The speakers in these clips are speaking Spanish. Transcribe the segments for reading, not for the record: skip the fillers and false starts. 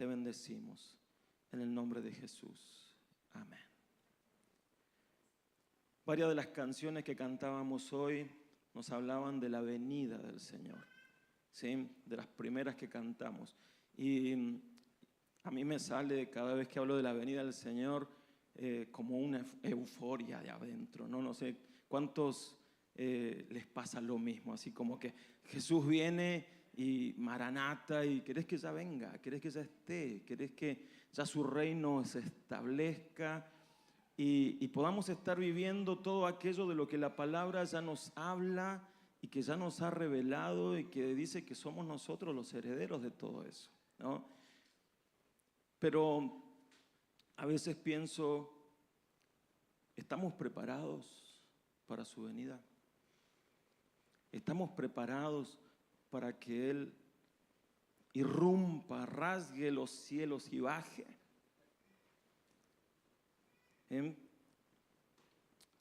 te bendecimos. En el nombre de Jesús. Amén. Varias de las canciones que cantábamos hoy nos hablaban de la venida del Señor, ¿sí? De las primeras que cantamos. Y a mí me sale cada vez que hablo de la venida del Señor como una euforia de adentro, ¿no? No sé cuántos les pasa lo mismo, así como que Jesús viene y Maranata y querés que ya venga, querés que ya esté, querés que ya su reino se establezca y podamos estar viviendo todo aquello de lo que la palabra ya nos habla y que ya nos ha revelado y que dice que somos nosotros los herederos de todo eso, ¿no? Pero a veces pienso, ¿estamos preparados para su venida? ¿Estamos preparados para que Él irrumpa, rasgue los cielos y baje?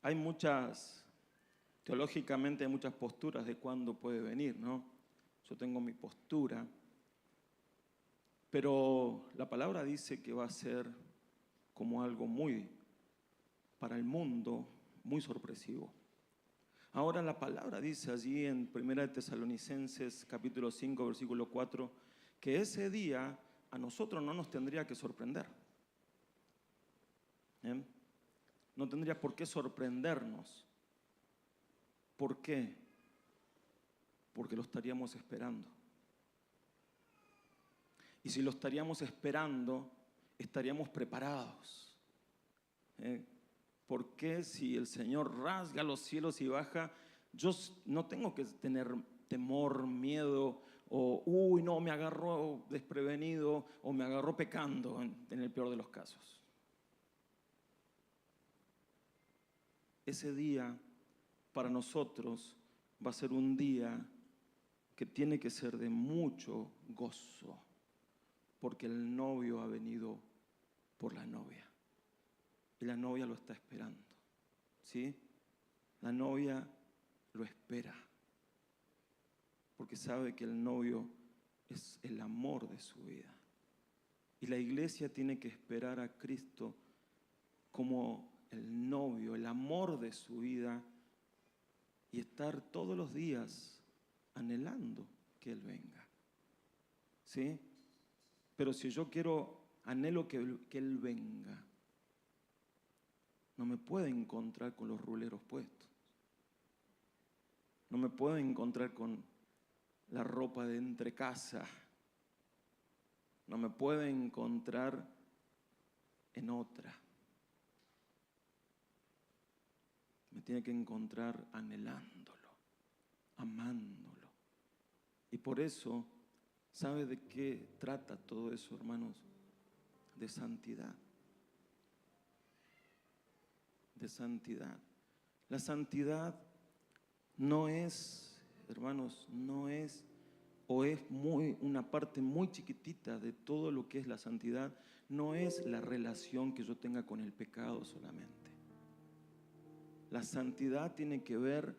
Hay teológicamente hay muchas posturas de cuándo puede venir, ¿no? Yo tengo mi postura, pero la palabra dice que va a ser como algo para el mundo, muy sorpresivo. Ahora la palabra dice allí en 1 Tesalonicenses capítulo 5, versículo 4, que ese día a nosotros no nos tendría que sorprender. No tendría por qué sorprendernos. ¿Por qué? Porque lo estaríamos esperando. Y si lo estaríamos esperando, estaríamos preparados. ¿Por qué si el Señor rasga los cielos y baja, yo no tengo que tener temor, miedo, o no, me agarró desprevenido, o me agarró pecando, en el peor de los casos? Ese día para nosotros va a ser un día que tiene que ser de mucho gozo, porque el novio ha venido por la novia y la novia lo está esperando, ¿sí? La novia lo espera porque sabe que el novio es el amor de su vida y la iglesia tiene que esperar a Cristo como el novio, el amor de su vida y estar todos los días anhelando que Él venga, ¿sí? Pero si yo anhelo que Él venga, no me puedo encontrar con los ruleros puestos, no me puedo encontrar con la ropa de entrecasa, no me puedo encontrar en otra. Me tiene que encontrar anhelándolo, amándolo. Y por eso, ¿sabe de qué trata todo eso, hermanos? De santidad. De santidad. La santidad no es, hermanos, no es, o es una parte muy chiquitita de todo lo que es la santidad, no es la relación que yo tenga con el pecado solamente. La santidad tiene que ver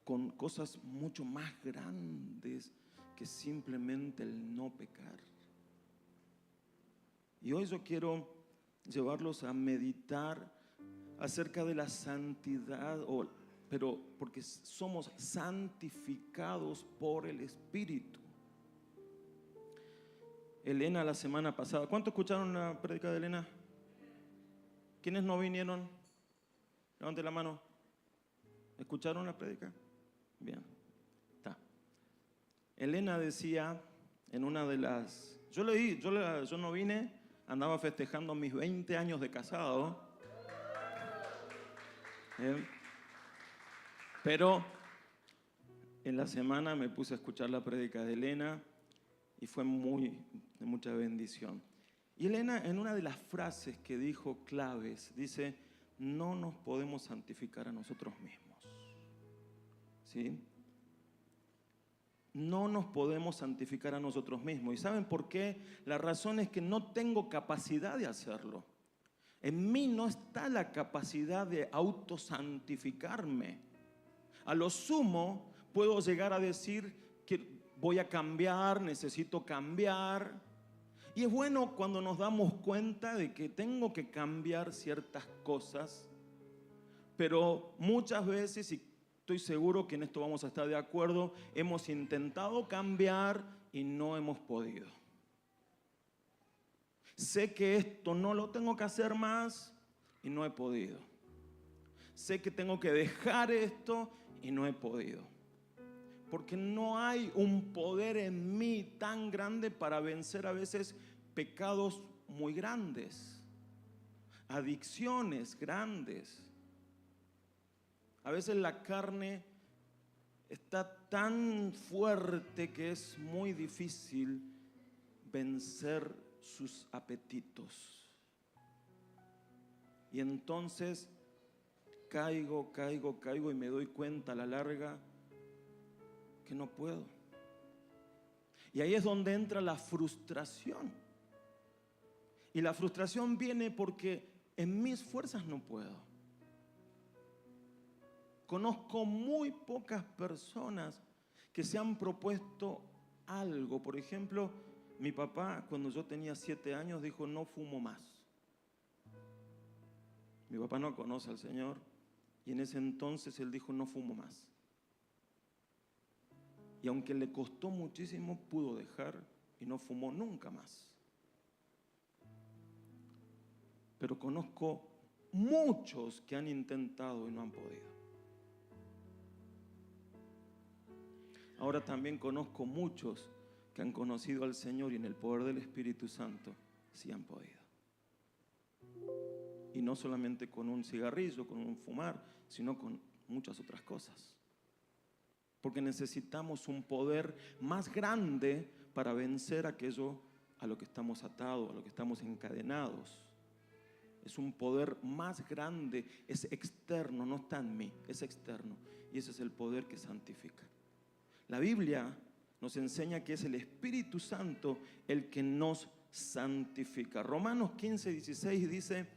con cosas mucho más grandes que simplemente el no pecar. Y hoy yo quiero llevarlos a meditar acerca de la santidad, pero porque somos santificados por el Espíritu. Elena la semana pasada, ¿cuántos escucharon la prédica de Elena? ¿Quiénes no vinieron? Levante la mano. ¿Escucharon la prédica? Bien, está. Elena decía en una de las... Yo no vine, andaba festejando mis 20 años de casado. Pero en la semana me puse a escuchar la prédica de Elena y fue de mucha bendición. Y Elena, en una de las frases que dijo claves, dice: no nos podemos santificar a nosotros mismos. ¿Sí? No nos podemos santificar a nosotros mismos. ¿Y saben por qué? La razón es que no tengo capacidad de hacerlo. En mí no está la capacidad de autosantificarme. A lo sumo puedo llegar a decir que voy a cambiar, necesito cambiar. Y es bueno cuando nos damos cuenta de que tengo que cambiar ciertas cosas, pero muchas veces, y estoy seguro que en esto vamos a estar de acuerdo, hemos intentado cambiar y no hemos podido. Sé que esto no lo tengo que hacer más y no he podido. Sé que tengo que dejar esto y no he podido. Porque no hay un poder en mí tan grande para vencer a veces pecados muy grandes, adicciones grandes. A veces la carne está tan fuerte que es muy difícil vencer sus apetitos. Y entonces caigo y me doy cuenta a la larga que no puedo. Y ahí es donde entra la frustración. Y la frustración viene porque en mis fuerzas no puedo. Conozco muy pocas personas que se han propuesto algo. Por ejemplo, mi papá, cuando yo tenía 7 años, dijo: no fumo más. Mi papá no conoce al Señor y en ese entonces él dijo: no fumo más. Y aunque le costó muchísimo, pudo dejar y no fumó nunca más. Pero conozco muchos que han intentado y no han podido. Ahora también conozco muchos que han conocido al Señor y en el poder del Espíritu Santo sí han podido. Y no solamente con un cigarrillo, con un fumar, sino con muchas otras cosas. Porque necesitamos un poder más grande para vencer aquello a lo que estamos atados, a lo que estamos encadenados. Es un poder más grande, es externo, no está en mí, es externo. Y ese es el poder que santifica. La Biblia nos enseña que es el Espíritu Santo el que nos santifica. Romanos 15:16 dice,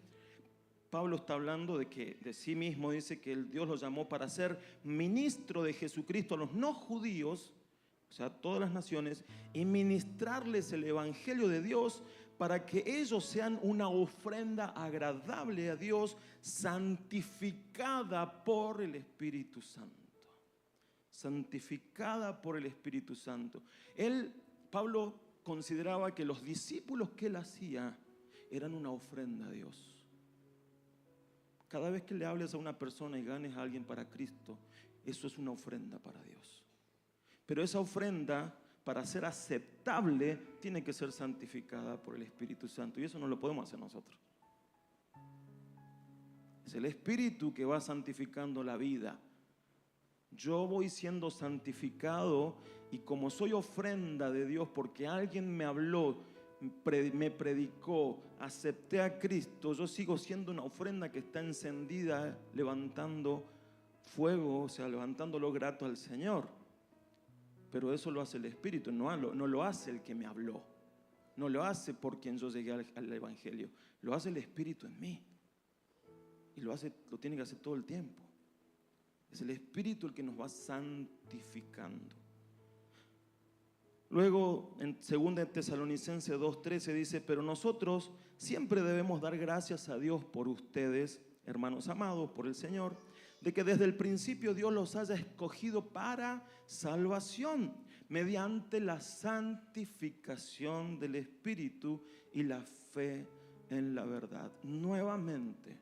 Pablo está hablando de sí mismo, dice que Dios lo llamó para ser ministro de Jesucristo a los no judíos, o sea, a todas las naciones, y ministrarles el evangelio de Dios para que ellos sean una ofrenda agradable a Dios, santificada por el Espíritu Santo. Santificada por el Espíritu Santo. Pablo consideraba que los discípulos que él hacía eran una ofrenda a Dios. Cada vez que le hables a una persona y ganes a alguien para Cristo, eso es una ofrenda para Dios. Pero esa ofrenda, para ser aceptable, tiene que ser santificada por el Espíritu Santo. Y eso no lo podemos hacer nosotros. Es el Espíritu que va santificando la vida. Yo voy siendo santificado y como soy ofrenda de Dios porque alguien me habló, me predicó, acepté a Cristo, yo sigo siendo una ofrenda que está encendida, levantando fuego, o sea, levantándolo grato al Señor. Pero eso lo hace el Espíritu, no lo hace el que me habló, no lo hace por quien yo llegué al Evangelio, lo hace el Espíritu en mí. Y lo tiene que hacer todo el tiempo. Es el Espíritu el que nos va santificando. Luego, en 2 Tesalonicenses 2:13 dice, pero nosotros siempre debemos dar gracias a Dios por ustedes, hermanos amados, por el Señor, de que desde el principio Dios los haya escogido para salvación, mediante la santificación del Espíritu y la fe en la verdad. Nuevamente.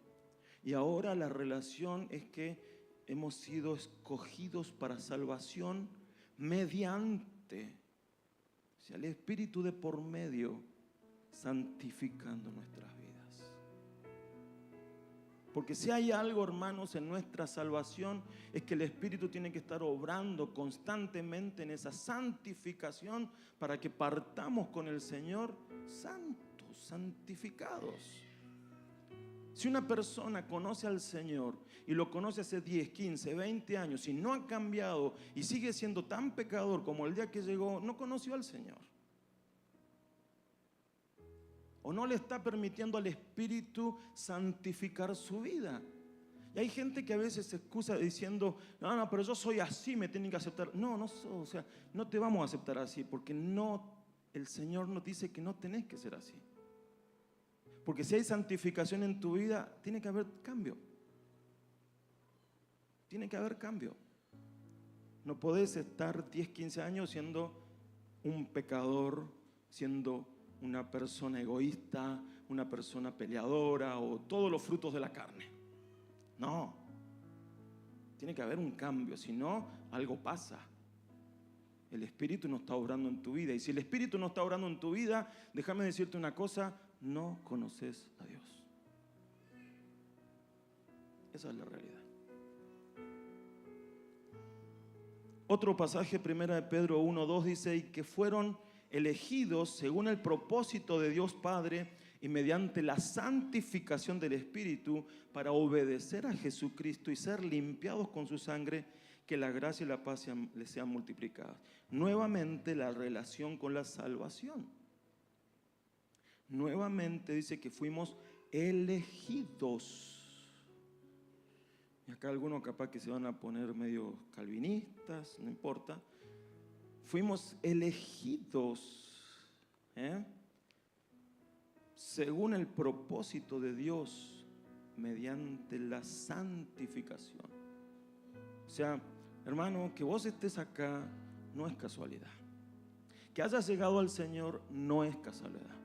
Y ahora la relación es que hemos sido escogidos para salvación mediante, o sea, el Espíritu de por medio, santificando nuestras vidas. Porque si hay algo, hermanos, en nuestra salvación, es que el Espíritu tiene que estar obrando constantemente en esa santificación para que partamos con el Señor santos, santificados. Si una persona conoce al Señor y lo conoce hace 10, 15, 20 años y no ha cambiado y sigue siendo tan pecador como el día que llegó, no conoció al Señor. O no le está permitiendo al Espíritu santificar su vida. Y hay gente que a veces se excusa diciendo, no, pero yo soy así, me tienen que aceptar. No, o sea, no te vamos a aceptar así porque el Señor nos dice que no tenés que ser así. Porque si hay santificación en tu vida, tiene que haber cambio. Tiene que haber cambio. No podés estar 10, 15 años siendo un pecador, siendo una persona egoísta, una persona peleadora o todos los frutos de la carne. No. Tiene que haber un cambio, si no, algo pasa. El Espíritu no está obrando en tu vida. Y si el Espíritu no está obrando en tu vida, déjame decirte una cosa, no conoces a Dios. Esa es la realidad. Otro pasaje, 1 Pedro 1:2 dice, y que fueron elegidos según el propósito de Dios Padre y mediante la santificación del Espíritu para obedecer a Jesucristo y ser limpiados con su sangre, que la gracia y la paz les sean multiplicadas. Nuevamente la relación con la salvación. Nuevamente dice que fuimos elegidos. Y acá algunos capaz que se van a poner medio calvinistas, no importa. Fuimos elegidos, según el propósito de Dios, mediante la santificación. O sea, hermano, que vos estés acá no es casualidad. Que hayas llegado al Señor no es casualidad.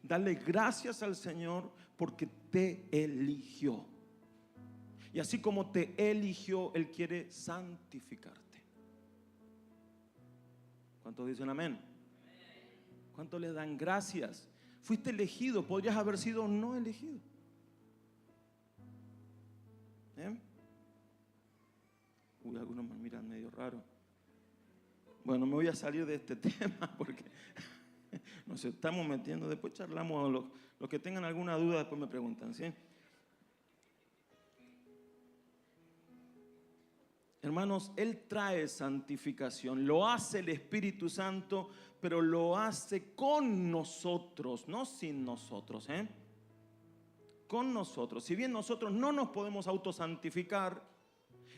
Dale gracias al Señor porque te eligió. Y así como te eligió, Él quiere santificarte. ¿Cuántos dicen amén? ¿Cuántos le dan gracias? Fuiste elegido, podrías haber sido no elegido. Uy, algunos me miran medio raro. Bueno, me voy a salir de este tema porque nos estamos metiendo. Después charlamos. Los que tengan alguna duda después me preguntan, ¿sí? Hermanos, Él trae santificación, lo hace el Espíritu Santo, pero lo hace con nosotros, no sin nosotros, con nosotros. Si bien nosotros no nos podemos autosantificar,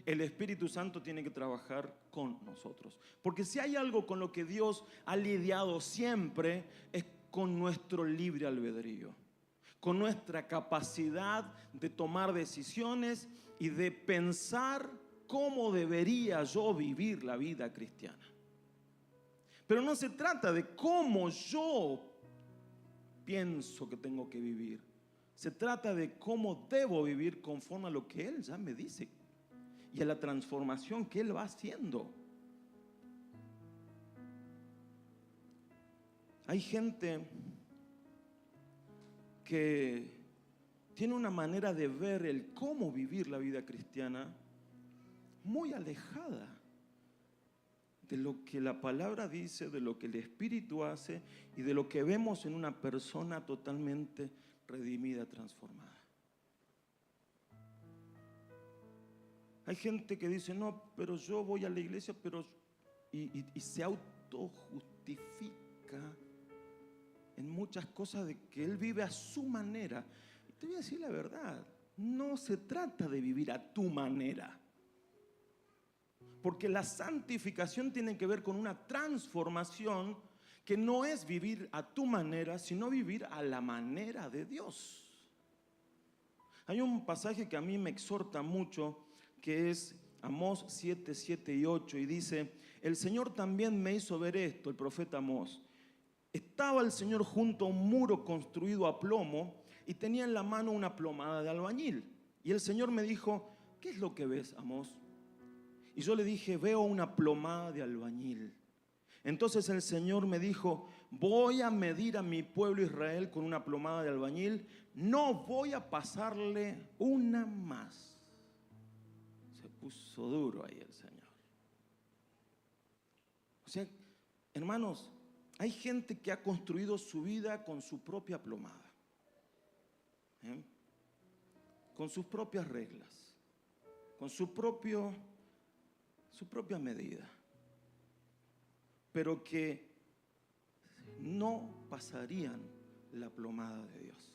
el Espíritu Santo tiene que trabajar con nosotros. Porque si hay algo con lo que Dios ha lidiado siempre, es con nuestro libre albedrío, con nuestra capacidad de tomar decisiones y de pensar cómo debería yo vivir la vida cristiana. Pero no se trata de cómo yo pienso que tengo que vivir. Se trata de cómo debo vivir conforme a lo que Él ya me dice y a la transformación que Él va haciendo. Hay gente que tiene una manera de ver el cómo vivir la vida cristiana muy alejada de lo que la palabra dice, de lo que el Espíritu hace y de lo que vemos en una persona totalmente redimida, transformada. Hay gente que dice, no, pero yo voy a la iglesia, y se autojustifica en muchas cosas de que él vive a su manera. Y te voy a decir la verdad, no se trata de vivir a tu manera. Porque la santificación tiene que ver con una transformación que no es vivir a tu manera, sino vivir a la manera de Dios. Hay un pasaje que a mí me exhorta mucho, que es Amós 7, 7 y 8, y dice, el Señor también me hizo ver esto, el profeta Amós. Estaba el Señor junto a un muro construido a plomo y tenía en la mano una plomada de albañil. Y el Señor me dijo, ¿qué es lo que ves, Amós? Y yo le dije, veo una plomada de albañil. Entonces el Señor me dijo, voy a medir a mi pueblo Israel con una plomada de albañil, no voy a pasarle una más. Se puso duro ahí el Señor. O sea, hermanos, hay gente que ha construido su vida con su propia plomada, con sus propias reglas, con su propia medida, pero que no pasarían la plomada de Dios.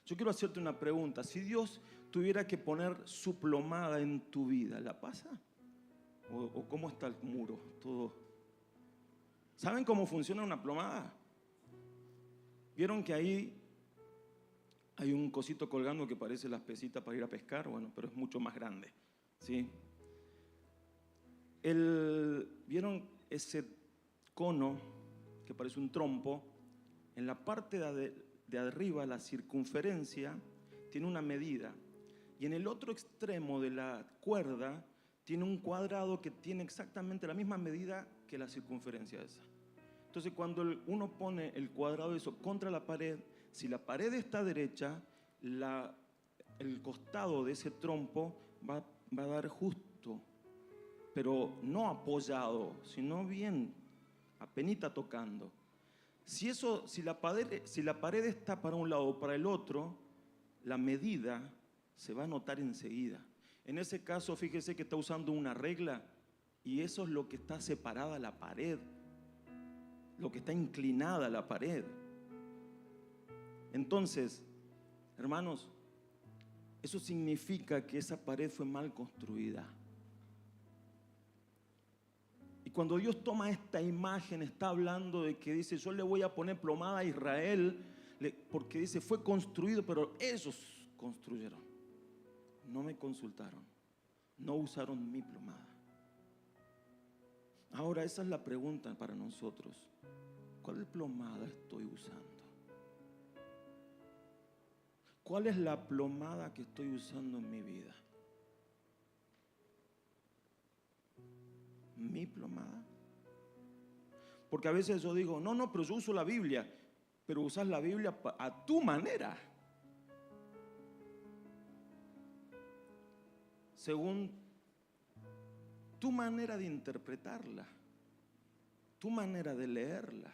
Yo quiero hacerte una pregunta. Si Dios tuviera que poner su plomada en tu vida, ¿la pasa? ¿O cómo está el muro? Todo ¿Saben cómo funciona una plomada? ¿Vieron que ahí hay un cosito colgando que parece las pesitas para ir a pescar? Bueno, pero es mucho más grande, ¿sí? ¿Vieron ese cono que parece un trompo? En la parte de arriba, la circunferencia tiene una medida, y en el otro extremo de la cuerda tiene un cuadrado que tiene exactamente la misma medida que la circunferencia esa. Entonces, cuando uno pone el cuadrado de eso contra la pared, si la pared está derecha, el costado de ese trompo va a dar justo, pero no apoyado, sino bien, apenita tocando. Si la pared está para un lado o para el otro, la medida se va a notar enseguida. En ese caso, fíjese que está usando una regla y eso es lo que está separada la pared, lo que está inclinada la pared. Entonces, hermanos, eso significa que esa pared fue mal construida. Y cuando Dios toma esta imagen, está hablando de que dice, yo le voy a poner plomada a Israel, porque dice, fue construido, pero ellos construyeron. No me consultaron, no usaron mi plomada. Ahora, esa es la pregunta para nosotros. ¿Cuál plomada estoy usando? ¿Cuál es la plomada que estoy usando en mi vida? ¿Mi plomada? Porque a veces yo digo, no, pero yo uso la Biblia. Pero usas la Biblia a tu manera, según tu manera de interpretarla, tu manera de leerla.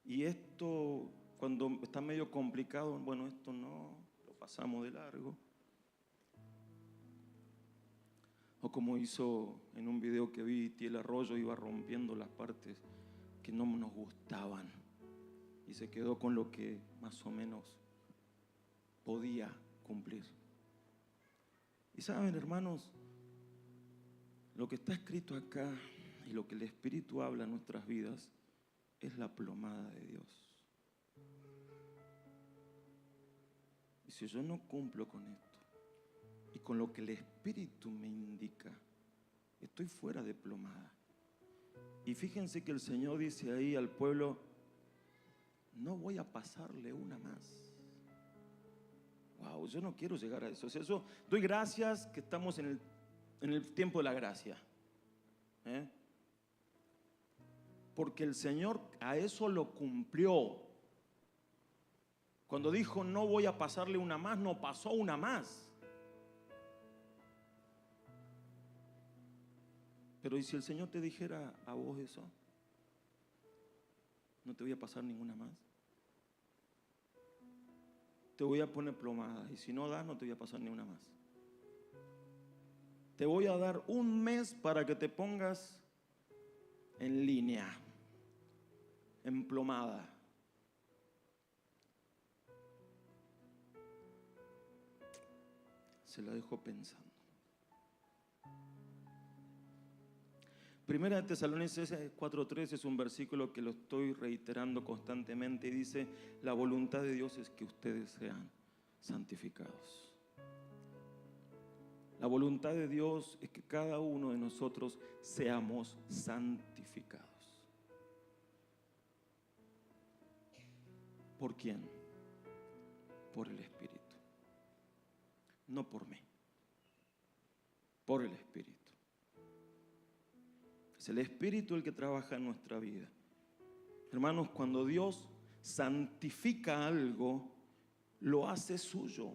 Y esto, cuando está medio complicado, bueno, esto no, lo pasamos de largo. O como hizo en un video que vi, Tiel Arroyo iba rompiendo las partes que no nos gustaban y se quedó con lo que más o menos podía cumplir. Y saben, hermanos, lo que está escrito acá y lo que el Espíritu habla en nuestras vidas es la plomada de Dios. Y si yo no cumplo con esto y con lo que el Espíritu me indica, estoy fuera de plomada. Y fíjense que el Señor dice ahí al pueblo, no voy a pasarle una más. Wow, yo no quiero llegar a eso. O sea, yo doy gracias que estamos en el tiempo de la gracia. Porque el Señor a eso lo cumplió. Cuando dijo no voy a pasarle una más, no pasó una más. Pero ¿y si el Señor te dijera a vos eso? No te voy a pasar ninguna más. Te voy a poner plomada y si no das, no te voy a pasar ni una más. Te voy a dar un mes para que te pongas en línea, en plomada. Se la dejo pensando. Primera de Tesalonicenses 4:3 es un versículo que lo estoy reiterando constantemente y dice, la voluntad de Dios es que ustedes sean santificados. La voluntad de Dios es que cada uno de nosotros seamos santificados. ¿Por quién? Por el Espíritu. No por mí. Por el Espíritu. Es el Espíritu el que trabaja en nuestra vida. Hermanos, cuando Dios santifica algo, lo hace suyo.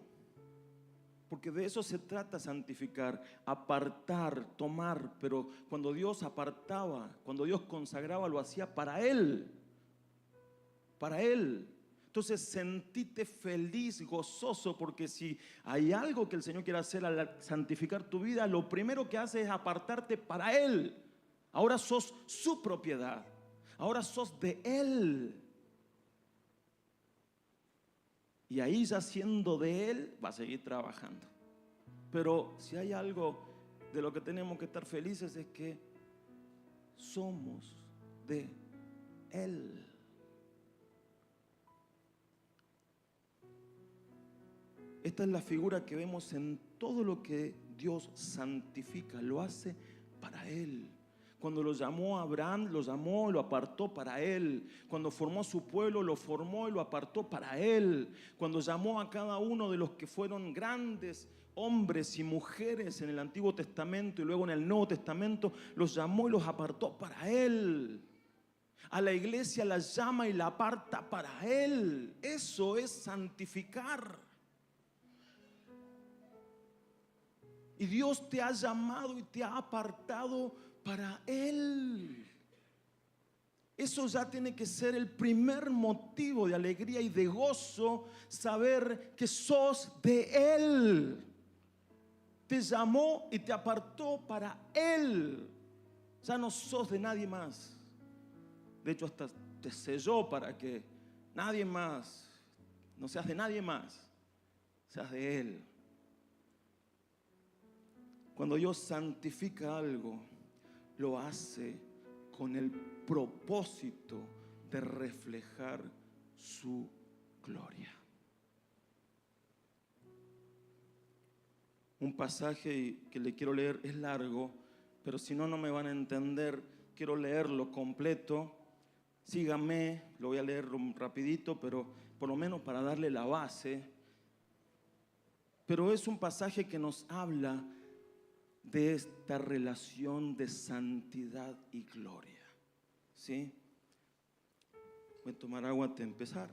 Porque de eso se trata santificar, apartar, tomar. Pero cuando Dios apartaba, cuando Dios consagraba, lo hacía para Él. Para Él. Entonces sentíte feliz, gozoso, porque si hay algo que el Señor quiere hacer al santificar tu vida, lo primero que hace es apartarte para Él. Ahora sos su propiedad. Ahora sos de Él. Y ahí ya siendo de Él, va a seguir trabajando. Pero si hay algo de lo que tenemos que estar felices es que somos de Él. Esta es la figura que vemos en todo lo que Dios santifica, lo hace para Él. Cuando lo llamó a Abraham, lo llamó y lo apartó para Él. Cuando formó su pueblo, lo formó y lo apartó para Él. Cuando llamó a cada uno de los que fueron grandes hombres y mujeres en el Antiguo Testamento y luego en el Nuevo Testamento, los llamó y los apartó para Él. A la iglesia la llama y la aparta para Él. Eso es santificar. Y Dios te ha llamado y te ha apartado para Él. Eso ya tiene que ser el primer motivo de alegría y de gozo, saber que sos de Él. Te llamó y te apartó para Él. Ya no sos de nadie más. De hecho, hasta te selló para que nadie más, no seas de nadie más, seas de Él. Cuando Dios santifica algo, lo hace con el propósito de reflejar su gloria. Un pasaje que le quiero leer es largo, pero si no, no me van a entender. Quiero leerlo completo. Síganme, lo voy a leer rapidito, pero por lo menos para darle la base. Pero es un pasaje que nos habla de esta relación de santidad y gloria. ¿Sí? Voy a tomar agua antes de empezar.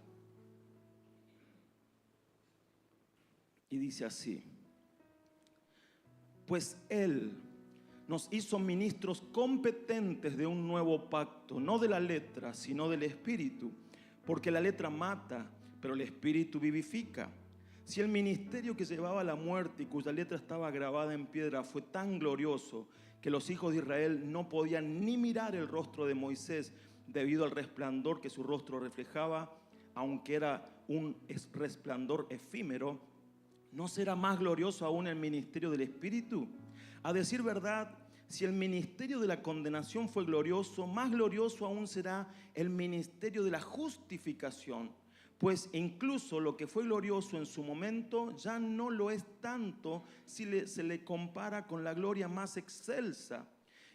Y dice así: pues Él nos hizo ministros competentes de un nuevo pacto, no de la letra, sino del Espíritu, porque la letra mata, pero el Espíritu vivifica. Si el ministerio que llevaba a la muerte y cuya letra estaba grabada en piedra fue tan glorioso que los hijos de Israel no podían ni mirar el rostro de Moisés debido al resplandor que su rostro reflejaba, aunque era un resplandor efímero, ¿no será más glorioso aún el ministerio del Espíritu? A decir verdad, si el ministerio de la condenación fue glorioso, más glorioso aún será el ministerio de la justificación. Pues incluso lo que fue glorioso en su momento ya no lo es tanto si se le compara con la gloria más excelsa.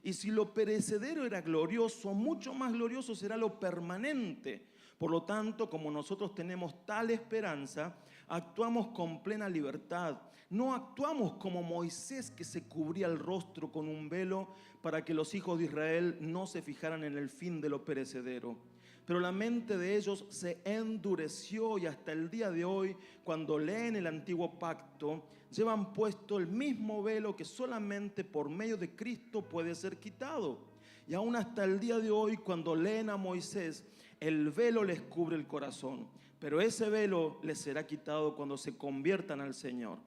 Y si lo perecedero era glorioso, mucho más glorioso será lo permanente. Por lo tanto, como nosotros tenemos tal esperanza, actuamos con plena libertad. No actuamos como Moisés, que se cubría el rostro con un velo para que los hijos de Israel no se fijaran en el fin de lo perecedero. Pero la mente de ellos se endureció y hasta el día de hoy, cuando leen el antiguo pacto, llevan puesto el mismo velo que solamente por medio de Cristo puede ser quitado. Y aún hasta el día de hoy, cuando leen a Moisés, el velo les cubre el corazón. Pero ese velo les será quitado cuando se conviertan al Señor.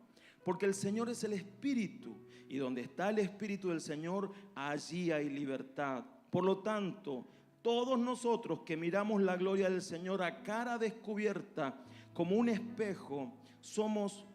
Porque el Señor es el Espíritu, y donde está el Espíritu del Señor, allí hay libertad. Por lo tanto, todos nosotros que miramos la gloria del Señor a cara descubierta, como un espejo, somos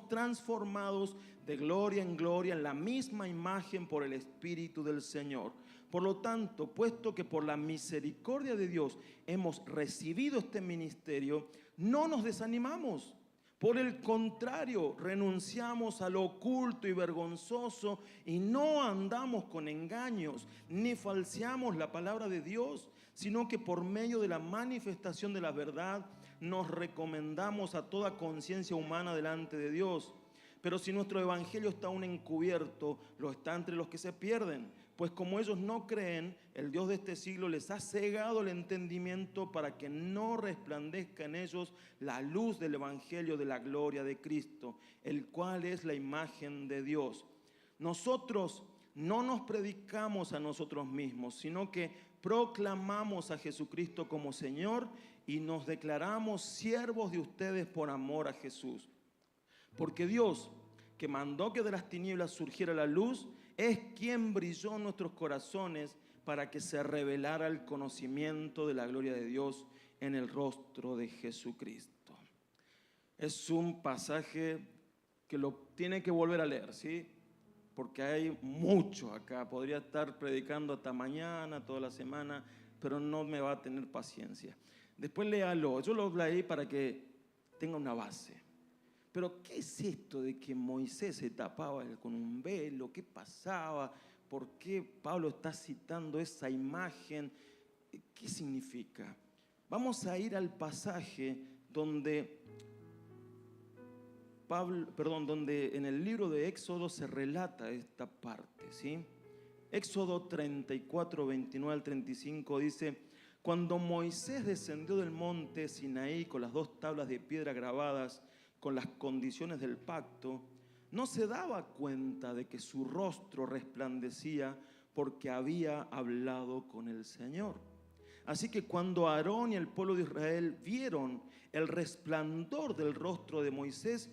transformados de gloria en gloria en la misma imagen por el Espíritu del Señor. Por lo tanto, puesto que por la misericordia de Dios hemos recibido este ministerio, no nos desanimamos. Por el contrario, renunciamos a lo oculto y vergonzoso y no andamos con engaños, ni falseamos la palabra de Dios, sino que por medio de la manifestación de la verdad nos recomendamos a toda conciencia humana delante de Dios. Pero si nuestro evangelio está aún encubierto, lo está entre los que se pierden. Pues como ellos no creen, el Dios de este siglo les ha cegado el entendimiento para que no resplandezca en ellos la luz del evangelio de la gloria de Cristo, el cual es la imagen de Dios. Nosotros no nos predicamos a nosotros mismos, sino que proclamamos a Jesucristo como Señor y nos declaramos siervos de ustedes por amor a Jesús. Porque Dios, que mandó que de las tinieblas surgiera la luz, es quien brilló en nuestros corazones para que se revelara el conocimiento de la gloria de Dios en el rostro de Jesucristo. Es un pasaje que lo tiene que volver a leer, ¿sí? porque hay mucho acá. Podría estar predicando hasta mañana, toda la semana, pero no me va a tener paciencia. Después léalo. Yo lo leí para que tenga una base. Pero ¿qué es esto de que Moisés se tapaba con un velo? ¿Qué pasaba? ¿Por qué Pablo está citando esa imagen? ¿Qué significa? Vamos a ir al pasaje donde donde en el libro de Éxodo se relata esta parte, ¿sí? Éxodo 34, 29 al 35 dice: cuando Moisés descendió del monte Sinaí con las 2 tablas de piedra grabadas con las condiciones del pacto, no se daba cuenta de que su rostro resplandecía porque había hablado con el Señor. Así que cuando Aarón y el pueblo de Israel vieron el resplandor del rostro de Moisés,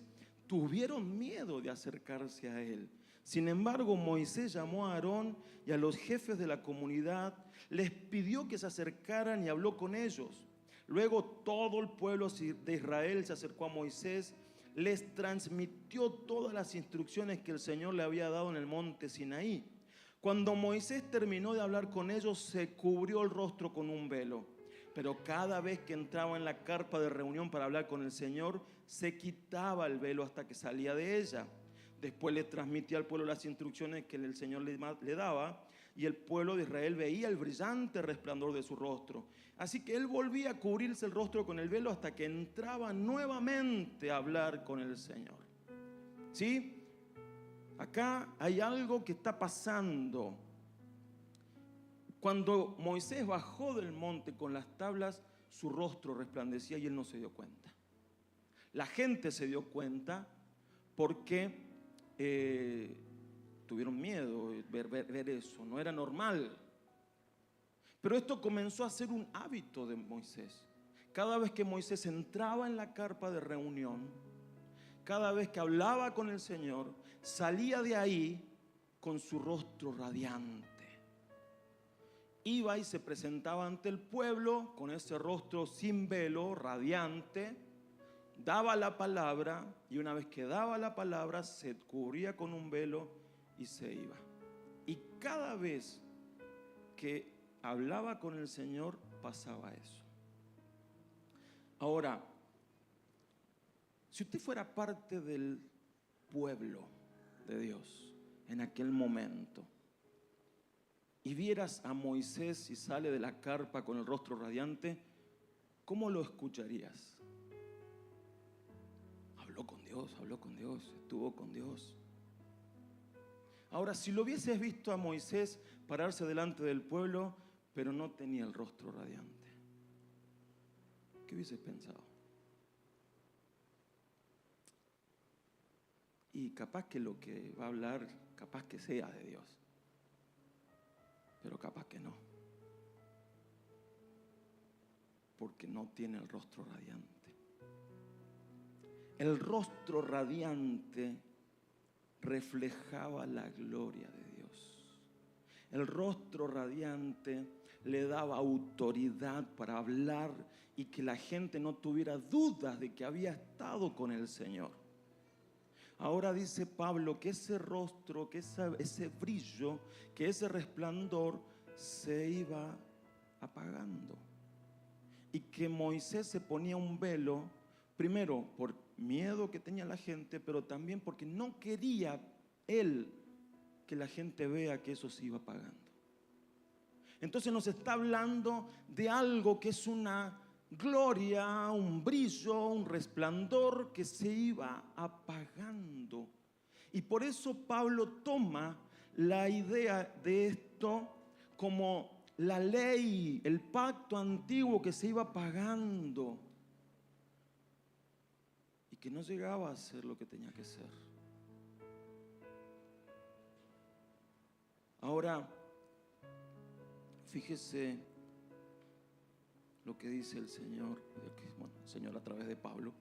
tuvieron miedo de acercarse a él. Sin embargo, Moisés llamó a Aarón y a los jefes de la comunidad, les pidió que se acercaran y habló con ellos. Luego todo el pueblo de Israel se acercó a Moisés, les transmitió todas las instrucciones que el Señor le había dado en el monte Sinaí. Cuando Moisés terminó de hablar con ellos, se cubrió el rostro con un velo. Pero cada vez que entraba en la carpa de reunión para hablar con el Señor, se quitaba el velo hasta que salía de ella. Después le transmitía al pueblo las instrucciones que el Señor le daba, y el pueblo de Israel veía el brillante resplandor de su rostro. Así que él volvía a cubrirse el rostro con el velo hasta que entraba nuevamente a hablar con el Señor. ¿Sí? Acá hay algo que está pasando. Cuando Moisés bajó del monte con las tablas, su rostro resplandecía y él no se dio cuenta. La gente se dio cuenta porque tuvieron miedo de ver eso, no era normal. Pero esto comenzó a ser un hábito de Moisés. Cada vez que Moisés entraba en la carpa de reunión, cada vez que hablaba con el Señor, salía de ahí con su rostro radiante. Iba y se presentaba ante el pueblo con ese rostro sin velo, radiante, daba la palabra y una vez que daba la palabra se cubría con un velo y se iba. Y cada vez que hablaba con el Señor pasaba eso. Ahora, si usted fuera parte del pueblo de Dios en aquel momento y vieras a Moisés si sale de la carpa con el rostro radiante, ¿cómo lo escucharías? Habló con Dios, estuvo con Dios. Ahora, si lo hubieses visto a Moisés pararse delante del pueblo, pero no tenía el rostro radiante, ¿qué hubieses pensado? Y capaz que lo que va a hablar, capaz que sea de Dios, pero capaz que no, porque no tiene el rostro radiante. El rostro radiante reflejaba la gloria de Dios. El rostro radiante le daba autoridad para hablar y que la gente no tuviera dudas de que había estado con el Señor. Ahora dice Pablo que ese rostro, que ese brillo, que ese resplandor se iba apagando. Y que Moisés se ponía un velo, primero por miedo que tenía la gente, pero también porque no quería él que la gente vea que eso se iba apagando. Entonces nos está hablando de algo que es una gloria, un brillo, un resplandor que se iba apagando. Y por eso Pablo toma la idea de esto como la ley, el pacto antiguo que se iba apagando y que no llegaba a ser lo que tenía que ser. Ahora, fíjese lo que dice el Señor, el Señor a través de Pablo.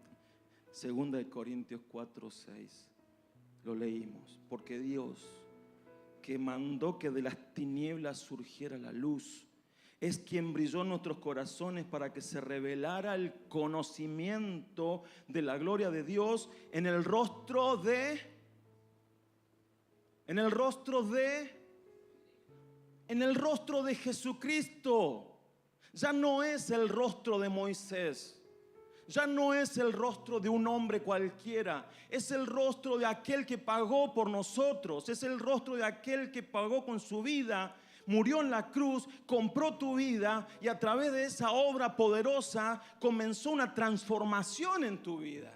2 Corintios 4:6, lo leímos. Porque Dios, que mandó que de las tinieblas surgiera la luz, es quien brilló en nuestros corazones para que se revelara el conocimiento de la gloria de Dios en el rostro de En el rostro de Jesucristo. Ya no es el rostro de Moisés. Ya no es el rostro de un hombre cualquiera. Es el rostro de aquel que pagó por nosotros. Es el rostro de aquel que pagó con su vida, murió en la cruz, compró tu vida y a través de esa obra poderosa comenzó una transformación en tu vida.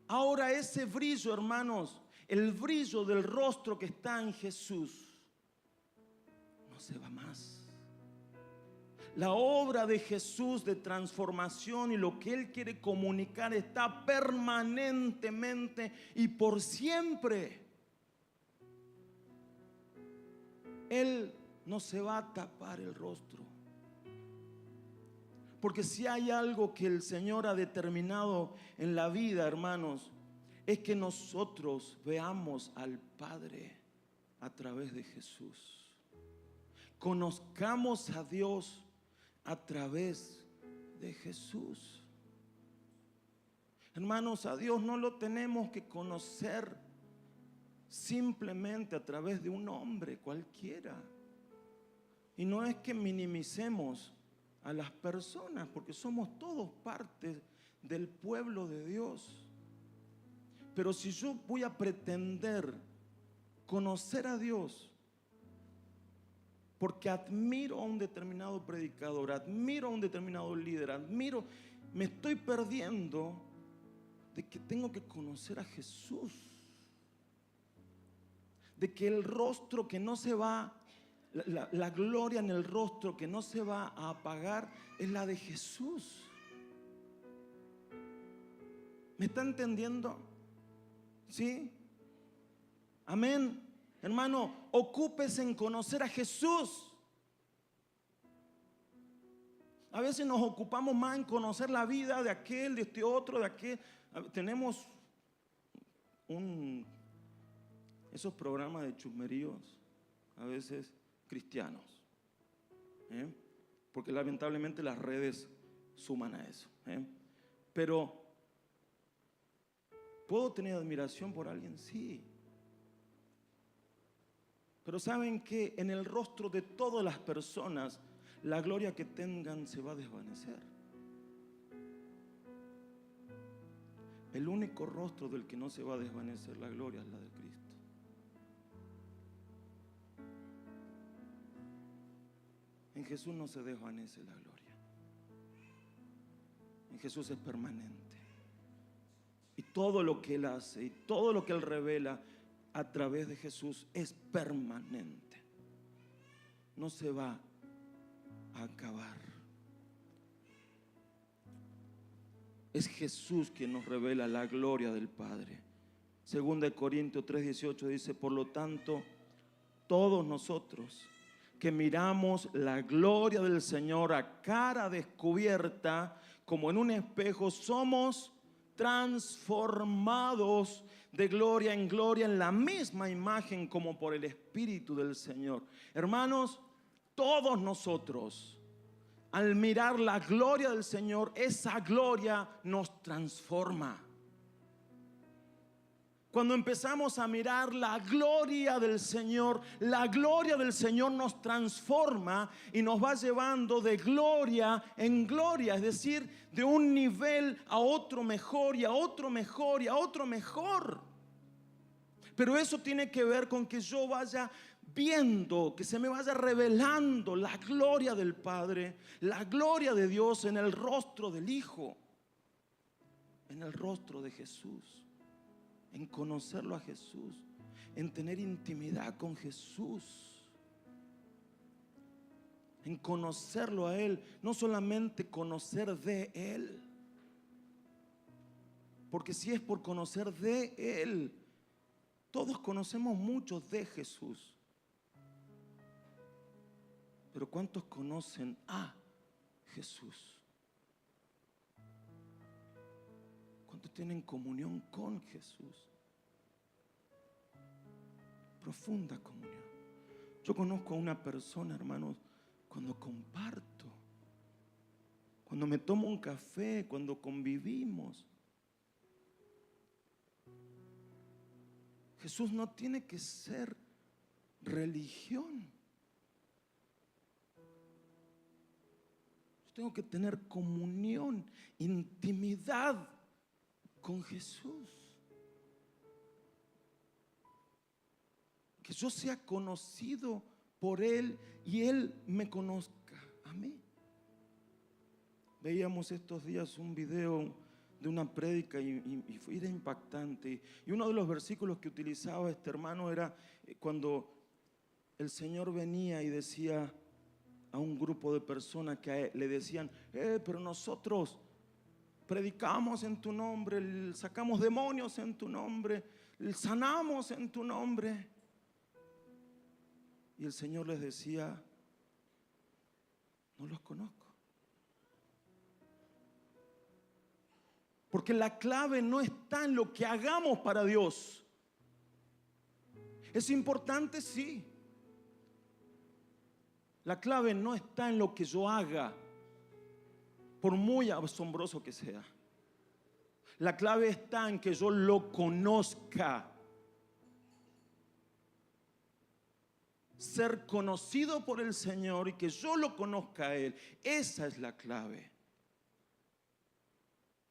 Ahora ese brillo, hermanos, el brillo del rostro que está en Jesús, no se va más. La obra de Jesús de transformación y lo que Él quiere comunicar está permanentemente y por siempre. Él no se va a tapar el rostro. Porque si hay algo que el Señor ha determinado en la vida, hermanos, es que nosotros veamos al Padre a través de Jesús. Conozcamos a Dios a través de Jesús. Hermanos, a Dios no lo tenemos que conocer simplemente a través de un hombre cualquiera. Y no es que minimicemos a las personas, porque somos todos parte del pueblo de Dios. Pero si yo voy a pretender conocer a Dios porque admiro a un determinado predicador, admiro a un determinado líder, me estoy perdiendo de que tengo que conocer a Jesús. De que el rostro que no se va, la gloria en el rostro que no se va a apagar es la de Jesús. ¿Me está entendiendo? ¿Sí? Amén. Hermano, ocúpese en conocer a Jesús. A veces nos ocupamos más en conocer la vida de aquel, de este otro, de aquel. Tenemos esos programas de chusmeríos, a veces cristianos, porque lamentablemente las redes suman a eso. Pero, ¿puedo tener admiración por alguien? Sí. Pero ¿saben qué? En el rostro de todas las personas, la gloria que tengan se va a desvanecer. El único rostro del que no se va a desvanecer la gloria es la de Cristo. En Jesús no se desvanece la gloria. En Jesús es permanente. Y todo lo que Él hace y todo lo que Él revela a través de Jesús es permanente. No se va a acabar. Es Jesús quien nos revela la gloria del Padre. Segunda de Corintios 3:18 dice: por lo tanto, todos nosotros que miramos la gloria del Señor a cara descubierta, como en un espejo, somos transformados de gloria en gloria en la misma imagen como por el Espíritu del Señor. Hermanos, todos nosotros, al mirar la gloria del Señor, esa gloria nos transforma. Cuando empezamos a mirar la gloria del Señor nos transforma y nos va llevando de gloria en gloria, es decir, de un nivel a otro mejor y a otro mejor y a otro mejor. Pero eso tiene que ver con que yo vaya viendo, que se me vaya revelando la gloria del Padre, la gloria de Dios en el rostro del Hijo, en el rostro de Jesús. En conocerlo a Jesús, en tener intimidad con Jesús, en conocerlo a Él, no solamente conocer de Él, porque si es por conocer de Él, todos conocemos mucho de Jesús, pero ¿cuántos conocen a Jesús? ¿Cuántos tienen comunión con Jesús? Profunda comunión. Yo conozco a una persona, hermanos, cuando comparto, cuando me tomo un café, cuando convivimos, Jesús no tiene que ser religión. Yo tengo que tener comunión, intimidad con Jesús. Que yo sea conocido por Él y Él me conozca a mí. Veíamos estos días un video de una prédica y era impactante. Y uno de los versículos que utilizaba este hermano era cuando el Señor venía y decía a un grupo de personas que le decían, pero nosotros predicamos en tu nombre, sacamos demonios en tu nombre, sanamos en tu nombre. Y el Señor les decía, no los conozco. Porque la clave no está en lo que hagamos para Dios. Es importante, sí. La clave no está en lo que yo haga, por muy asombroso que sea. La clave está en que yo lo conozca. Ser conocido por el Señor y que yo lo conozca a Él. Esa es la clave.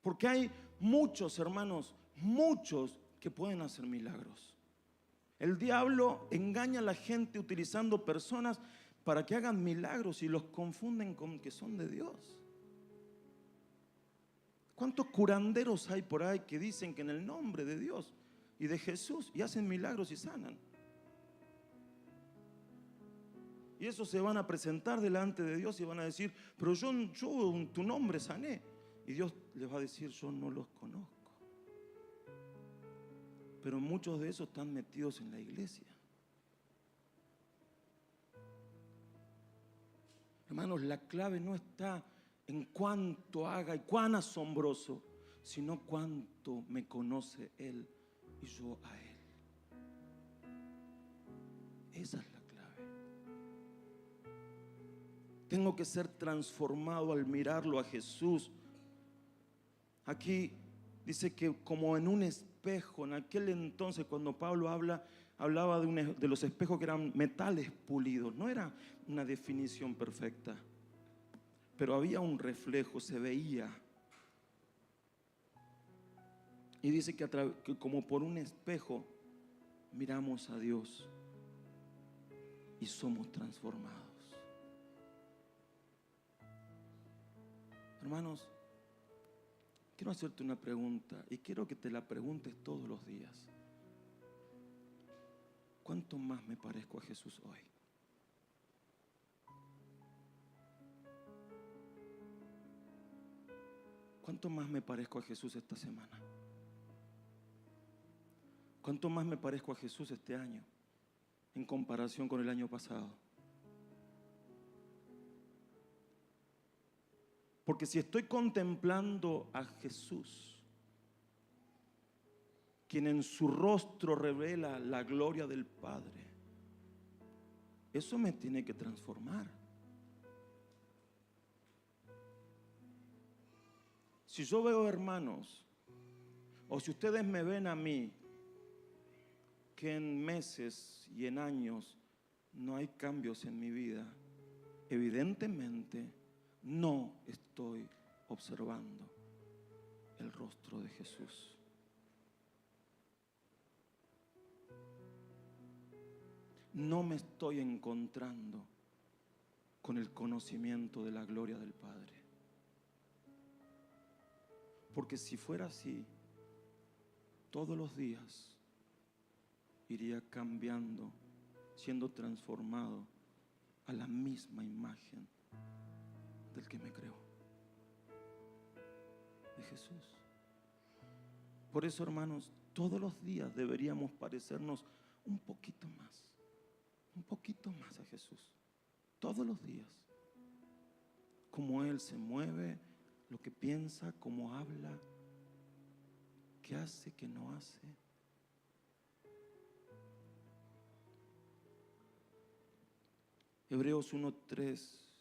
Porque hay muchos, hermanos, muchos que pueden hacer milagros. El diablo engaña a la gente utilizando personas para que hagan milagros y los confunden con que son de Dios. ¿Cuántos curanderos hay por ahí que dicen que en el nombre de Dios y de Jesús y hacen milagros y sanan? Y esos se van a presentar delante de Dios y van a decir, pero yo en tu nombre sané. Y Dios les va a decir, yo no los conozco. Pero muchos de esos están metidos en la iglesia. Hermanos, la clave no está en cuánto haga y cuán asombroso, sino cuánto me conoce Él y yo a Él. Esa es la clave. Tengo que ser transformado al mirarlo a Jesús. Aquí dice que como en un espejo, en aquel entonces cuando Pablo hablaba de los espejos que eran metales pulidos, no era una definición perfecta, pero había un reflejo, se veía. Y dice que como por un espejo miramos a Dios y somos transformados. Hermanos, quiero hacerte una pregunta y quiero que te la preguntes todos los días. ¿Cuánto más me parezco a Jesús hoy? ¿Cuánto más me parezco a Jesús esta semana? ¿Cuánto más me parezco a Jesús este año en comparación con el año pasado? Porque si estoy contemplando a Jesús, quien en su rostro revela la gloria del Padre, eso me tiene que transformar. Si yo veo, hermanos, o si ustedes me ven a mí, que en meses y en años no hay cambios en mi vida, evidentemente no estoy observando el rostro de Jesús. No me estoy encontrando con el conocimiento de la gloria del Padre. Porque si fuera así, todos los días iría cambiando, siendo transformado a la misma imagen del que me creó, de Jesús. Por eso, hermanos, todos los días deberíamos parecernos un poquito más a Jesús. Todos los días. Cómo Él se mueve, lo que piensa, cómo habla, qué hace, qué no hace. Hebreos 1:3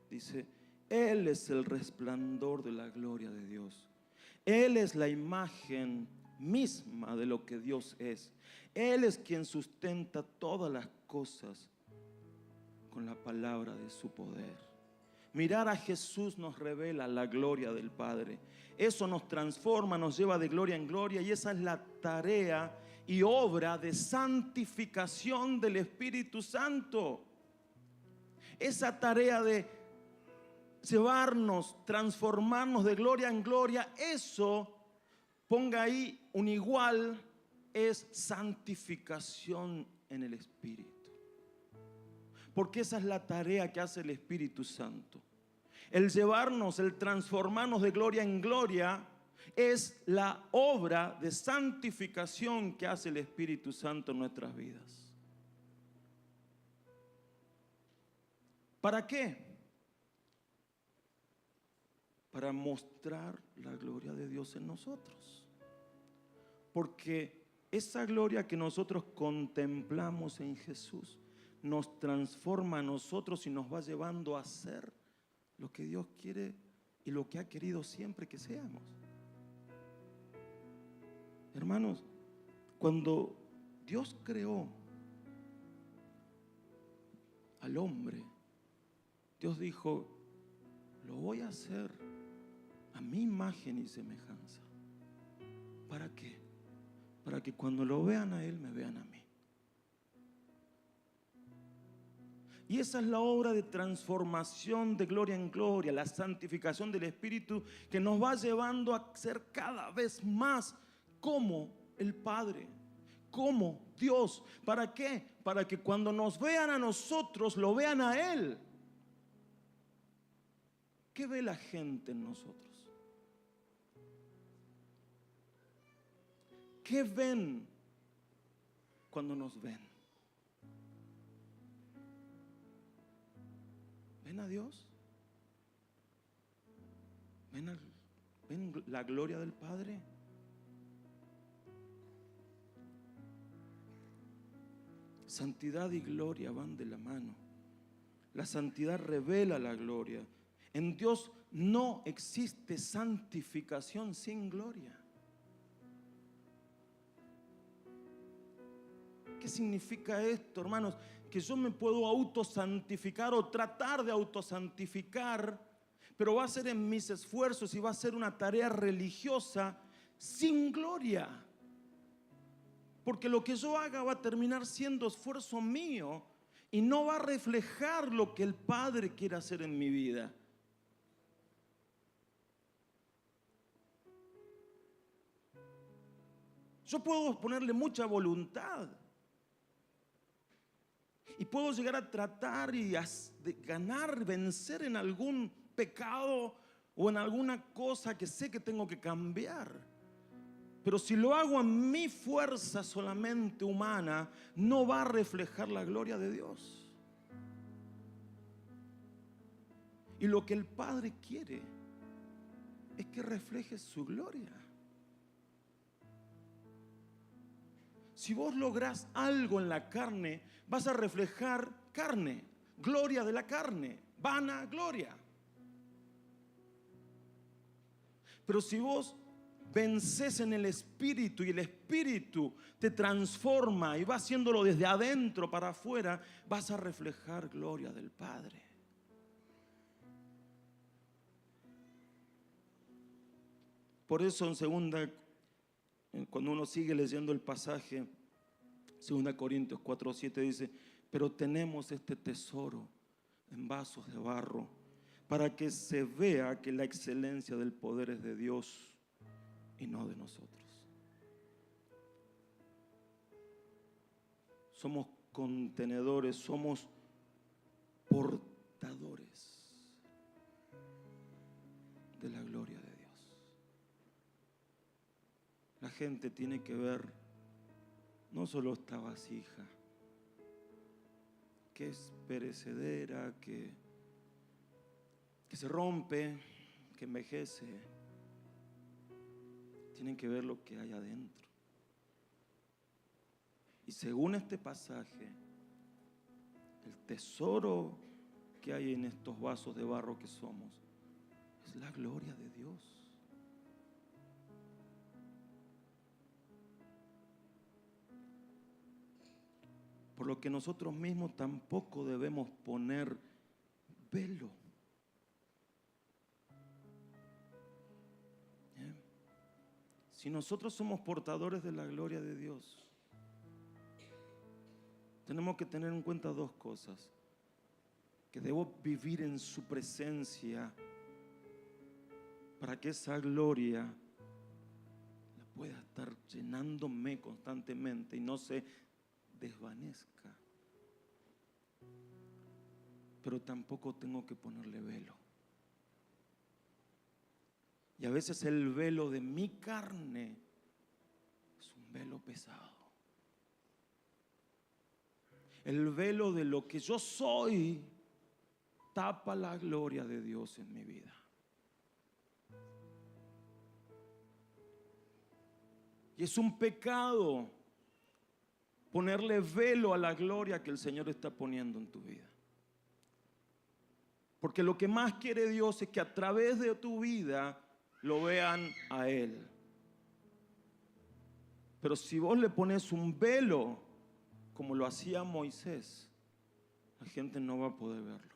dice, Él es el resplandor de la gloria de Dios. Él es la imagen misma de lo que Dios es. Él es quien sustenta todas las cosas con la palabra de su poder. Mirar a Jesús nos revela la gloria del Padre. Eso nos transforma, nos lleva de gloria en gloria, y esa es la tarea y obra de santificación del Espíritu Santo. Esa tarea de llevarnos, transformarnos de gloria en gloria, eso, ponga ahí un igual, es santificación en el Espíritu. Porque esa es la tarea que hace el Espíritu Santo. El llevarnos, el transformarnos de gloria en gloria es la obra de santificación que hace el Espíritu Santo en nuestras vidas. ¿Para qué? Para mostrar la gloria de Dios en nosotros. Porque esa gloria que nosotros contemplamos en Jesús nos transforma a nosotros y nos va llevando a ser lo que Dios quiere y lo que ha querido siempre que seamos. Hermanos, cuando Dios creó al hombre, Dios dijo: lo voy a hacer a mi imagen y semejanza. ¿Para qué? Para que cuando lo vean a Él, me vean a mí. Y esa es la obra de transformación de gloria en gloria, la santificación del Espíritu, que nos va llevando a ser cada vez más como el Padre, como Dios. ¿Para qué? Para que cuando nos vean a nosotros, lo vean a Él. ¿Qué ve la gente en nosotros? ¿Qué ven cuando nos ven? ¿Ven a Dios? ¿Ven la gloria del Padre? Santidad y gloria van de la mano. La santidad revela la gloria. En Dios no existe santificación sin gloria. ¿Qué significa esto, hermanos? Que yo me puedo autosantificar o tratar de autosantificar, pero va a ser en mis esfuerzos y va a ser una tarea religiosa sin gloria. Porque lo que yo haga va a terminar siendo esfuerzo mío y no va a reflejar lo que el Padre quiere hacer en mi vida. Yo puedo ponerle mucha voluntad y puedo llegar a tratar y a ganar, vencer en algún pecado o en alguna cosa que sé que tengo que cambiar. Pero si lo hago en mi fuerza solamente humana, no va a reflejar la gloria de Dios. Y lo que el Padre quiere es que refleje su gloria. Si vos lográs algo en la carne, vas a reflejar carne, gloria de la carne, vana gloria. Pero si vos vences en el Espíritu y el Espíritu te transforma y va haciéndolo desde adentro para afuera, vas a reflejar gloria del Padre. Por eso en segunda, cuando uno sigue leyendo el pasaje, 2 Corintios 4:7 dice: pero tenemos este tesoro en vasos de barro, para que se vea que la excelencia del poder es de Dios y no de nosotros. Somos contenedores, somos portadores de la gloria de Dios. La gente tiene que ver no solo esta vasija, que es perecedera, que se rompe, que envejece. Tienen que ver lo que hay adentro. Y según este pasaje, el tesoro que hay en estos vasos de barro que somos es la gloria de Dios. Por lo que nosotros mismos tampoco debemos poner velo. ¿Eh? Si nosotros somos portadores de la gloria de Dios, tenemos que tener en cuenta dos cosas. Que debo vivir en su presencia para que esa gloria la pueda estar llenándome constantemente y no se desvanezca. Pero tampoco tengo que ponerle velo. Y a veces el velo de mi carne es un velo pesado. El velo de lo que yo soy tapa la gloria de Dios en mi vida. Y es un pecado ponerle velo a la gloria que el Señor está poniendo en tu vida. Porque lo que más quiere Dios es que a través de tu vida lo vean a Él. Pero si vos le pones un velo, como lo hacía Moisés, la gente no va a poder verlo.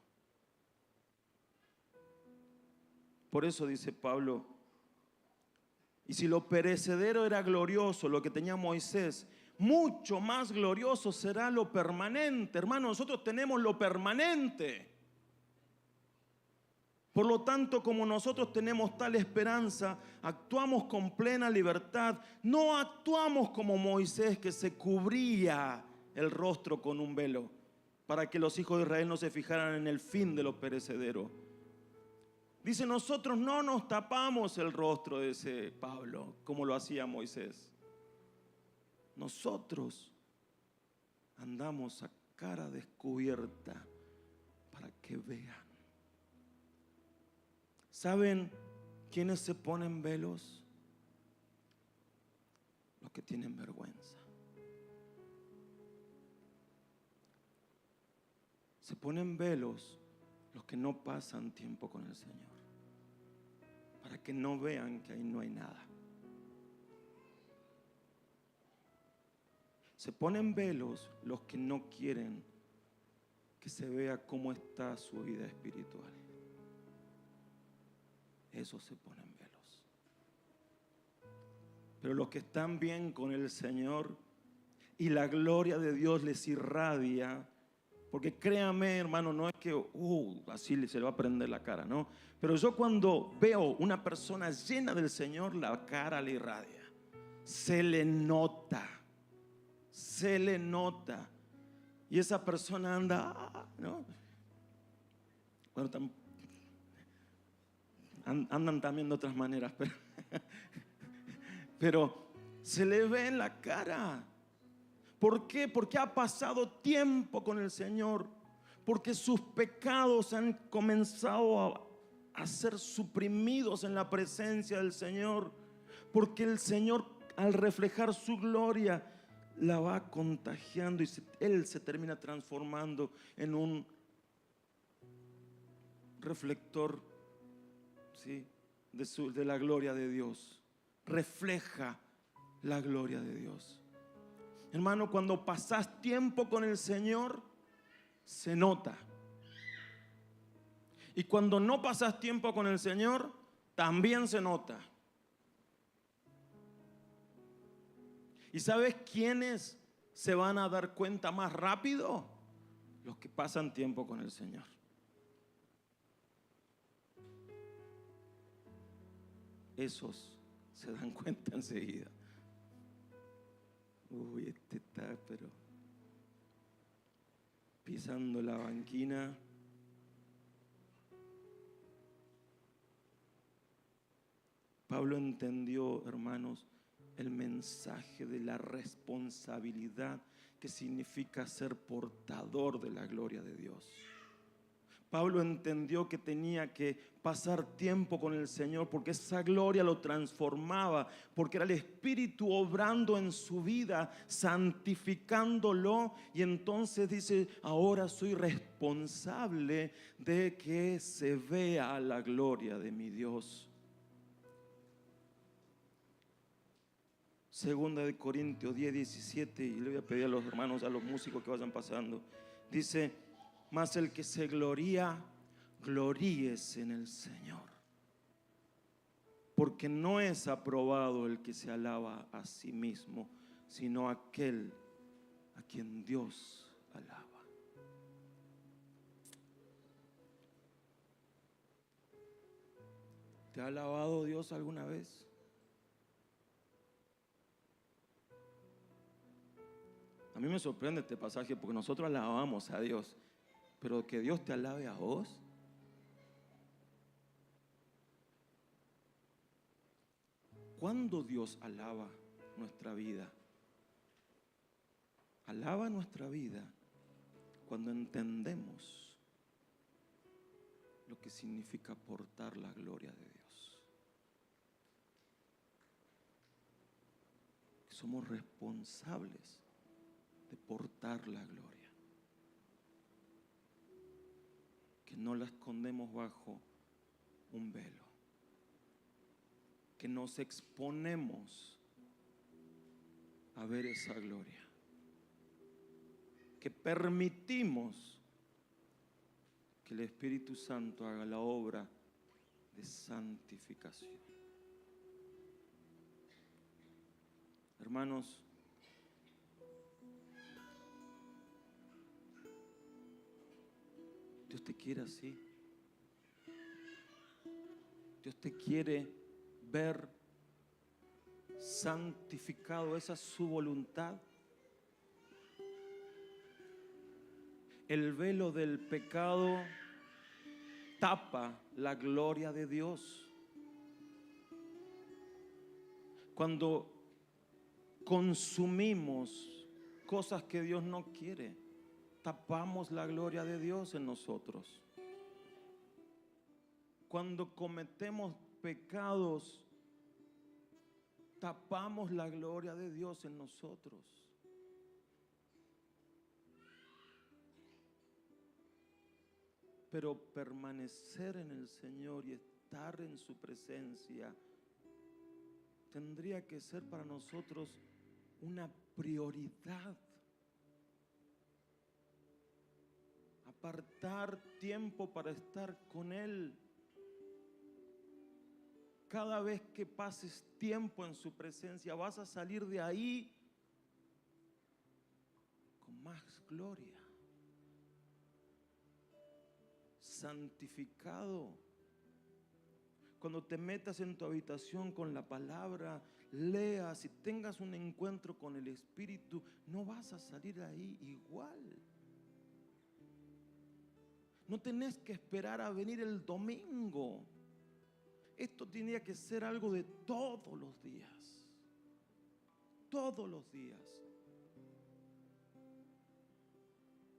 Por eso dice Pablo, y si lo perecedero era glorioso, lo que tenía Moisés, mucho más glorioso será lo permanente. Hermano, nosotros tenemos lo permanente. Por lo tanto, como nosotros tenemos tal esperanza, actuamos con plena libertad. No actuamos como Moisés, que se cubría el rostro con un velo, para que los hijos de Israel no se fijaran en el fin de lo perecedero. Dice, nosotros no nos tapamos el rostro, de ese Pablo, como lo hacía Moisés. Nosotros andamos a cara descubierta para que vean. ¿Saben quiénes se ponen velos? Los que tienen vergüenza. Se ponen velos los que no pasan tiempo con el Señor, para que no vean que ahí no hay nada. Se ponen velos los que no quieren que se vea cómo está su vida espiritual. Esos se ponen velos. Pero los que están bien con el Señor y la gloria de Dios les irradia, porque créame, hermano, no es que así se le va a prender la cara, ¿no? Pero yo cuando veo una persona llena del Señor, la cara le irradia. Se le nota. Se le nota. Y esa persona anda, ¿no? Bueno, andan también de otras maneras, pero se le ve en la cara. ¿Por qué? Porque ha pasado tiempo con el Señor, porque sus pecados han comenzado a ser suprimidos en la presencia del Señor, porque el Señor, al reflejar su gloria, la va contagiando y Él se termina transformando en un reflector, ¿sí?, de la gloria de Dios. Refleja la gloria de Dios. Hermano, cuando pasas tiempo con el Señor, se nota. Y cuando no pasas tiempo con el Señor, también se nota. ¿Y sabes quiénes se van a dar cuenta más rápido? Los que pasan tiempo con el Señor. Esos se dan cuenta enseguida. Uy, este está, pero pisando la banquina. Pablo entendió, hermanos, el mensaje de la responsabilidad que significa ser portador de la gloria de Dios. Pablo entendió que tenía que pasar tiempo con el Señor porque esa gloria lo transformaba, porque era el Espíritu obrando en su vida, santificándolo, y entonces dice, ahora soy responsable de que se vea la gloria de mi Dios. Segunda de Corintios 10, 17, y le voy a pedir a los hermanos, a los músicos que vayan pasando. Dice, mas el que se gloría, gloríese en el Señor. Porque no es aprobado el que se alaba a sí mismo, sino aquel a quien Dios alaba. ¿Te ha alabado Dios alguna vez? A mí me sorprende este pasaje porque nosotros alabamos a Dios, pero que Dios te alabe a vos. ¿Cuándo Dios alaba nuestra vida? Alaba nuestra vida cuando entendemos lo que significa portar la gloria de Dios. Que somos responsables de portar la gloria. Que no la escondemos bajo un velo. Que nos exponemos a ver esa gloria. Que permitimos que el Espíritu Santo haga la obra de santificación. Hermanos, Dios te quiere así. Dios te quiere ver santificado. Esa es su voluntad. El velo del pecado tapa la gloria de Dios. Cuando consumimos cosas que Dios no quiere, tapamos la gloria de Dios en nosotros. Cuando cometemos pecados, tapamos la gloria de Dios en nosotros. Pero permanecer en el Señor y estar en su presencia tendría que ser para nosotros una prioridad. Apartar tiempo para estar con Él. Cada vez que pases tiempo en su presencia, vas a salir de ahí con más gloria. Santificado. Cuando te metas en tu habitación con la palabra, leas y tengas un encuentro con el Espíritu, no vas a salir de ahí igual. No tenés que esperar a venir el domingo. Esto tenía que ser algo de todos los días. Todos los días.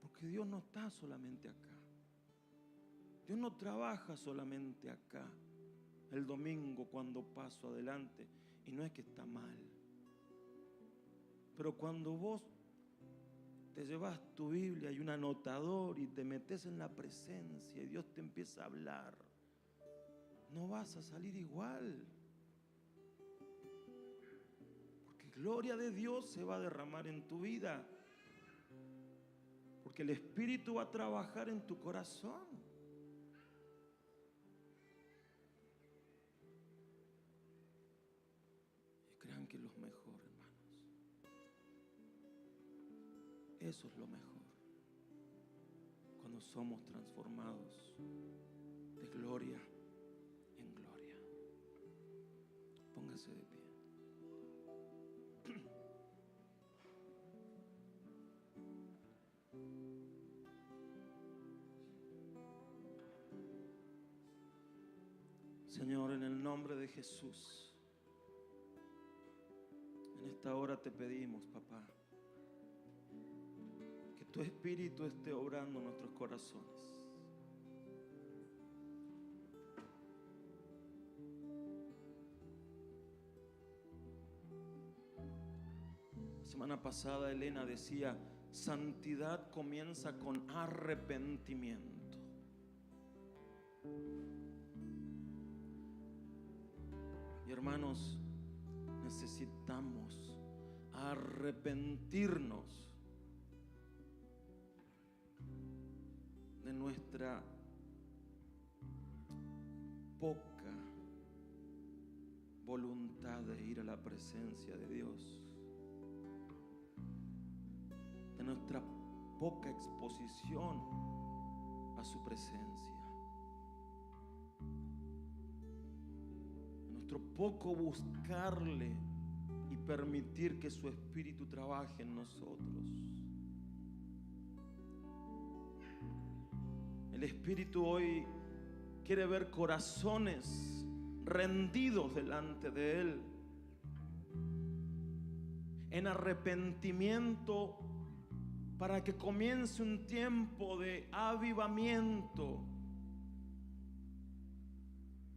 Porque Dios no está solamente acá. Dios no trabaja solamente acá. El domingo cuando paso adelante. Y no es que está mal. Pero cuando vos te llevas tu Biblia y un anotador y te metes en la presencia y Dios te empieza a hablar, no vas a salir igual. Porque gloria de Dios se va a derramar en tu vida. Porque el Espíritu va a trabajar en tu corazón. Y crean que es lo mejor, hermanos. Eso es lo mejor. Cuando somos transformados de gloria en gloria. Póngase de pie. Señor, en el nombre de Jesús, en esta hora te pedimos, papá, que tu Espíritu esté obrando en nuestros corazones. La semana pasada Elena decía, santidad comienza con arrepentimiento. Y hermanos, necesitamos a arrepentirnos de nuestra poca voluntad de ir a la presencia de Dios, de nuestra poca exposición a su presencia, de nuestro poco buscarle y permitir que su Espíritu trabaje en nosotros. El Espíritu hoy quiere ver corazones rendidos delante de Él, en arrepentimiento, para que comience un tiempo de avivamiento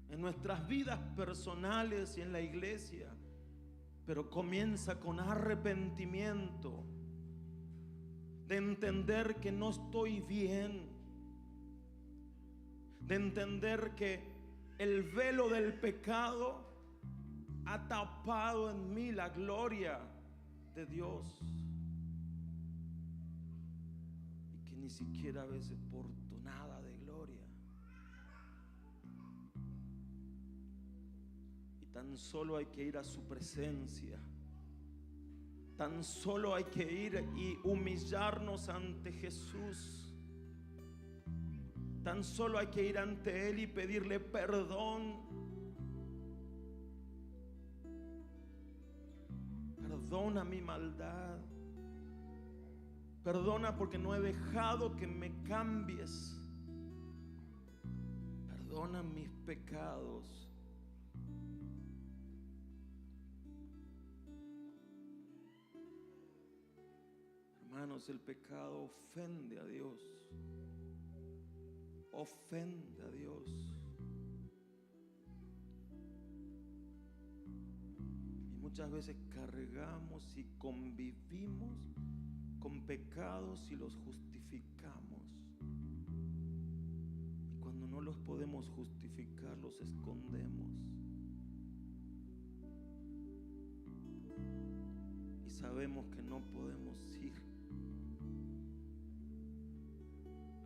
en nuestras vidas personales y en la iglesia. Pero comienza con arrepentimiento, de entender que no estoy bien, de entender que el velo del pecado ha tapado en mí la gloria de Dios, y que ni siquiera a veces porto nada de gloria. Tan solo hay que ir a su presencia. Tan solo hay que ir y humillarnos ante Jesús. Tan solo hay que ir ante Él y pedirle perdón. Perdona mi maldad. Perdona porque no he dejado que me cambies. Perdona mis pecados. Hermanos, el pecado ofende a Dios. Ofende a Dios. Y muchas veces cargamos y convivimos con pecados y los justificamos. Y cuando no los podemos justificar, los escondemos. Y sabemos que no podemos ir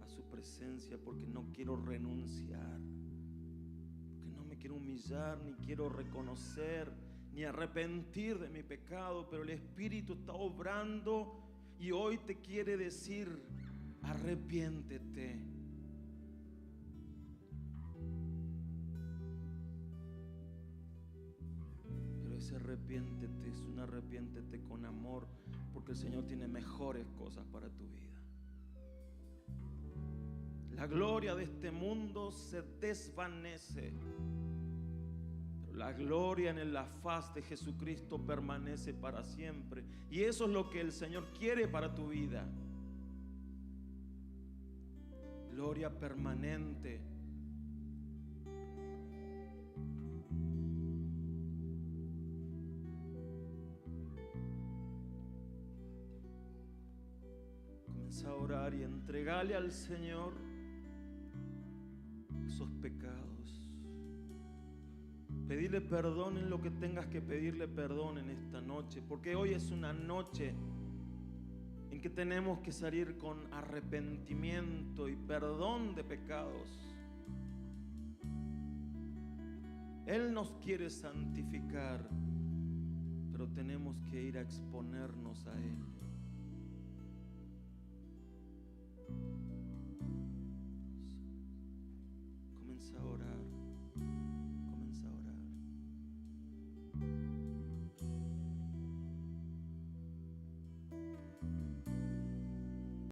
a su presencia porque no quiero renunciar, porque no me quiero humillar, ni quiero reconocer, ni arrepentir de mi pecado. Pero el Espíritu está obrando y hoy te quiere decir: arrepiéntete. Pero ese arrepiéntete es un arrepiéntete con amor, porque el Señor tiene mejores cosas para tu vida. La gloria de este mundo se desvanece, pero la gloria en la faz de Jesucristo permanece para siempre. Y eso es lo que el Señor quiere para tu vida. Gloria permanente. Comienza a orar y entregale al Señor esos pecados. Pedirle perdón en lo que tengas que pedirle perdón en esta noche, porque hoy es una noche en que tenemos que salir con arrepentimiento y perdón de pecados. Él nos quiere santificar, pero tenemos que ir a exponernos a Él.